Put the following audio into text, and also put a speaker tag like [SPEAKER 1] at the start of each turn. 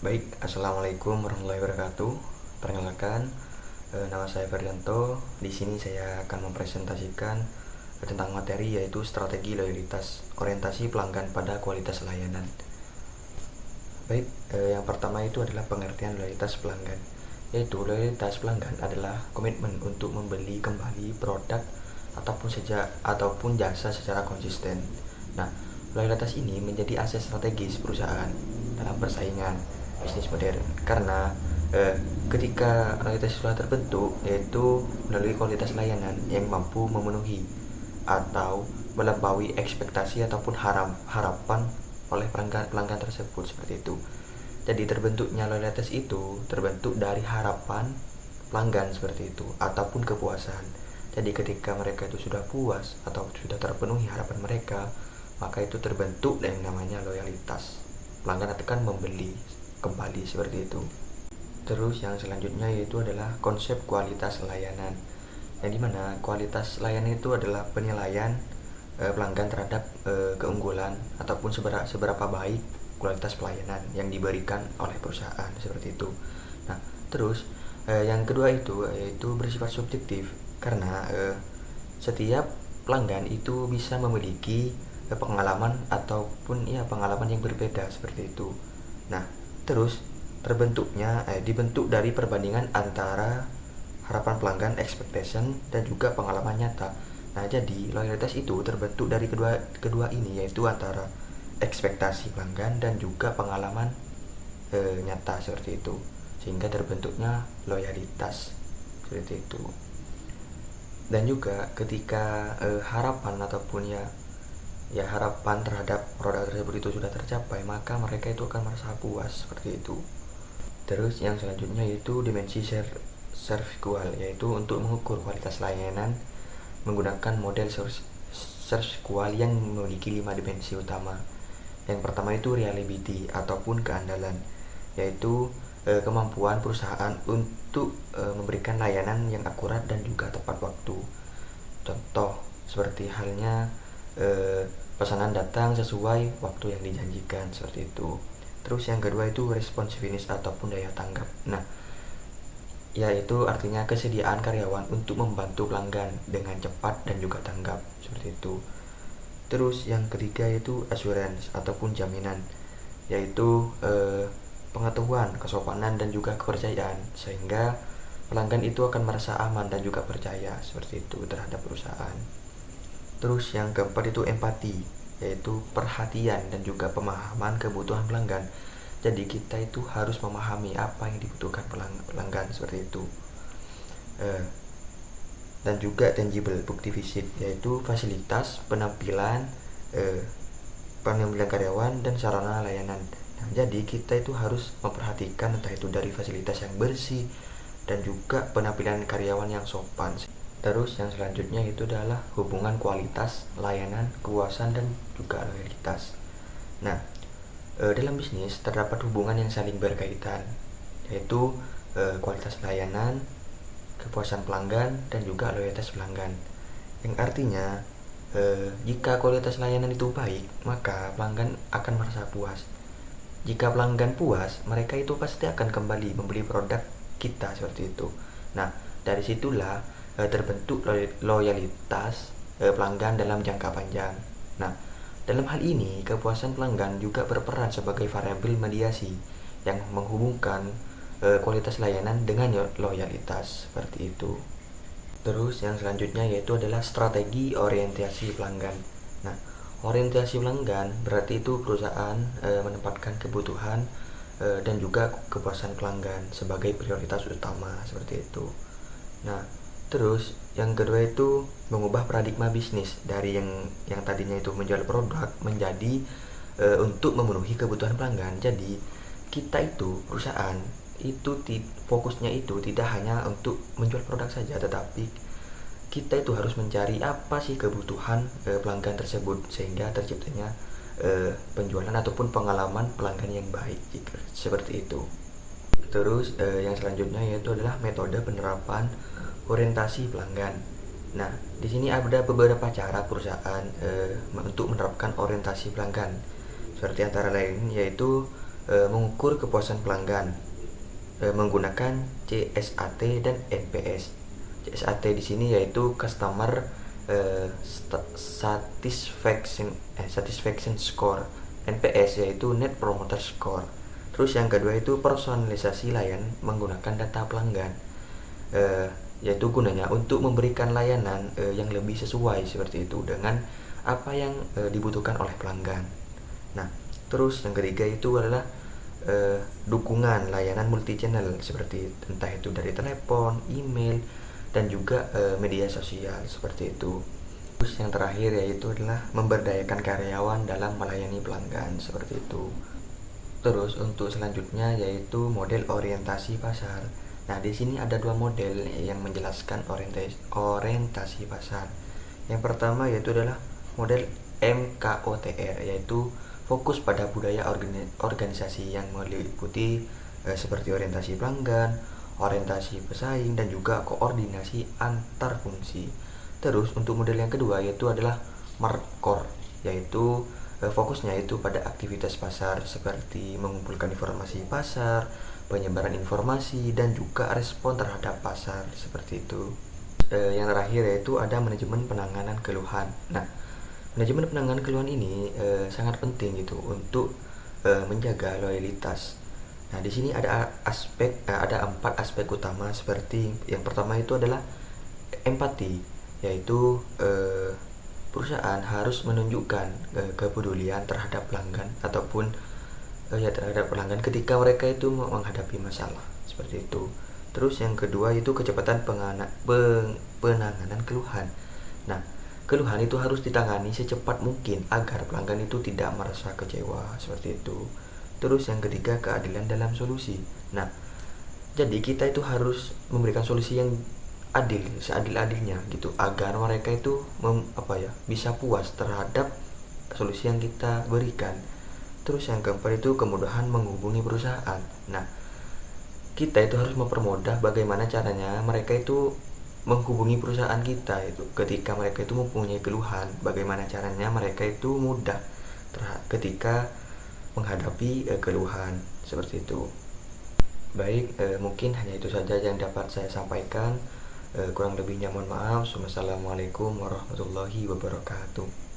[SPEAKER 1] Baik, assalamualaikum warahmatullahi wabarakatuh. Perkenalkan, nama saya Ferdianto. Di sini saya akan mempresentasikan tentang materi yaitu strategi loyalitas orientasi pelanggan pada kualitas layanan. Baik, yang pertama itu adalah pengertian loyalitas pelanggan. Yaitu loyalitas pelanggan adalah komitmen untuk membeli kembali produk ataupun jasa secara konsisten. Nah, loyalitas ini menjadi aset strategis perusahaan dalam persaingan bisnis modern karena ketika loyalitas sudah terbentuk, yaitu melalui kualitas layanan yang mampu memenuhi atau melampaui ekspektasi ataupun harapan oleh pelanggan tersebut, seperti itu. Jadi terbentuknya loyalitas itu terbentuk dari harapan pelanggan, seperti itu, ataupun kepuasan. Jadi ketika mereka itu sudah puas atau sudah terpenuhi harapan mereka, maka itu terbentuk yang namanya loyalitas. Pelanggan akan membeli kembali, seperti itu. Terus yang selanjutnya yaitu adalah konsep kualitas layanan, yang dimana kualitas layanan itu adalah penilaian pelanggan terhadap keunggulan ataupun seberapa baik kualitas pelayanan yang diberikan oleh perusahaan, seperti itu. Nah, terus yang kedua itu yaitu bersifat subjektif karena setiap pelanggan itu bisa memiliki pengalaman ataupun pengalaman yang berbeda, seperti itu. Nah, terus dibentuk dari perbandingan antara harapan pelanggan expectation dan juga pengalaman nyata. Nah, jadi loyalitas itu terbentuk dari kedua ini, yaitu antara ekspektasi pelanggan dan juga pengalaman nyata, seperti itu, sehingga terbentuknya loyalitas, seperti itu. Dan juga ketika harapan ataupun harapan terhadap produk tersebut itu sudah tercapai, maka mereka itu akan merasa puas, seperti itu. Terus yang selanjutnya yaitu dimensi servikual, yaitu untuk mengukur kualitas layanan menggunakan model servikual yang memiliki 5 dimensi utama. Yang pertama itu reliability ataupun keandalan, yaitu kemampuan perusahaan untuk memberikan layanan yang akurat dan juga tepat waktu. Contoh seperti halnya pesanan datang sesuai waktu yang dijanjikan, seperti itu. Terus yang kedua itu responsiveness ataupun daya tanggap. Nah, yaitu artinya kesediaan karyawan untuk membantu pelanggan dengan cepat dan juga tanggap, seperti itu. Terus yang ketiga yaitu assurance ataupun jaminan, yaitu pengetahuan, kesopanan dan juga kepercayaan, sehingga pelanggan itu akan merasa aman dan juga percaya, seperti itu, terhadap perusahaan. Terus yang keempat itu empati, yaitu perhatian dan juga pemahaman kebutuhan pelanggan. Jadi kita itu harus memahami apa yang dibutuhkan pelanggan, seperti itu. Dan juga tangible, bukti fisik, yaitu fasilitas, penampilan karyawan dan sarana layanan. Nah, jadi kita itu harus memperhatikan entah itu dari fasilitas yang bersih dan juga penampilan karyawan yang sopan. Terus yang selanjutnya itu adalah hubungan kualitas layanan, kepuasan dan juga loyalitas. Nah, dalam bisnis terdapat hubungan yang saling berkaitan, yaitu kualitas layanan, kepuasan pelanggan dan juga loyalitas pelanggan. Yang artinya jika kualitas layanan itu baik, maka pelanggan akan merasa puas. Jika pelanggan puas, mereka itu pasti akan kembali membeli produk kita, seperti itu. Nah, dari situlah terbentuk loyalitas pelanggan dalam jangka panjang. Nah, dalam hal ini kepuasan pelanggan juga berperan sebagai variabel mediasi yang menghubungkan kualitas layanan dengan loyalitas, seperti itu. Terus yang selanjutnya yaitu adalah strategi orientasi pelanggan. Nah, orientasi pelanggan berarti itu perusahaan menempatkan kebutuhan dan juga kepuasan pelanggan sebagai prioritas utama, seperti itu. Nah, terus yang kedua itu mengubah paradigma bisnis dari yang tadinya itu menjual produk menjadi untuk memenuhi kebutuhan pelanggan. Jadi kita itu perusahaan itu fokusnya itu tidak hanya untuk menjual produk saja, tetapi kita itu harus mencari apa sih kebutuhan pelanggan tersebut, sehingga terciptanya penjualan ataupun pengalaman pelanggan yang baik, seperti itu. Terus yang selanjutnya yaitu adalah metode penerapan orientasi pelanggan. Nah, di sini ada beberapa cara perusahaan untuk menerapkan orientasi pelanggan. Seperti antara lain yaitu mengukur kepuasan pelanggan menggunakan CSAT dan NPS. CSAT di sini yaitu Customer Satisfaction Score. NPS yaitu Net Promoter Score. Terus yang kedua itu personalisasi layanan menggunakan data pelanggan, yaitu gunanya untuk memberikan layanan yang lebih sesuai seperti itu dengan apa yang dibutuhkan oleh pelanggan. Nah, terus yang ketiga itu adalah dukungan layanan multi channel seperti entah itu dari telepon, email, dan juga media sosial seperti itu. Terus yang terakhir yaitu adalah memberdayakan karyawan dalam melayani pelanggan seperti itu. Terus untuk selanjutnya yaitu model orientasi pasar. Nah, di sini ada dua model yang menjelaskan orientasi pasar. Yang pertama yaitu adalah model MKOTR, yaitu fokus pada budaya organisasi yang meliputi seperti orientasi pelanggan, orientasi pesaing, dan juga koordinasi antar fungsi. Terus untuk model yang kedua yaitu adalah Markor, yaitu fokusnya itu pada aktivitas pasar seperti mengumpulkan informasi pasar, penyebaran informasi, dan juga respon terhadap pasar seperti itu. Yang terakhir yaitu ada manajemen penanganan keluhan. Nah, manajemen penanganan keluhan ini sangat penting gitu untuk menjaga loyalitas. Nah, di sini ada empat aspek utama seperti yang pertama itu adalah empati, yaitu perusahaan harus menunjukkan kepedulian terhadap pelanggan ataupun terhadap pelanggan ketika mereka itu menghadapi masalah seperti itu. Terus yang kedua itu kecepatan penanganan keluhan. Nah, keluhan itu harus ditangani secepat mungkin agar pelanggan itu tidak merasa kecewa seperti itu. Terus yang ketiga keadilan dalam solusi. Nah, jadi kita itu harus memberikan solusi yang adil, seadil-adilnya gitu agar mereka itu bisa puas terhadap solusi yang kita berikan. Terus yang keempat itu kemudahan menghubungi perusahaan. Nah, kita itu harus mempermudah bagaimana caranya mereka itu menghubungi perusahaan kita itu ketika mereka itu mempunyai keluhan, bagaimana caranya mereka itu mudah ketika menghadapi keluhan seperti itu. Baik, mungkin hanya itu saja yang dapat saya sampaikan. Kurang lebihnya mohon maaf. Wassalamualaikum warahmatullahi wabarakatuh.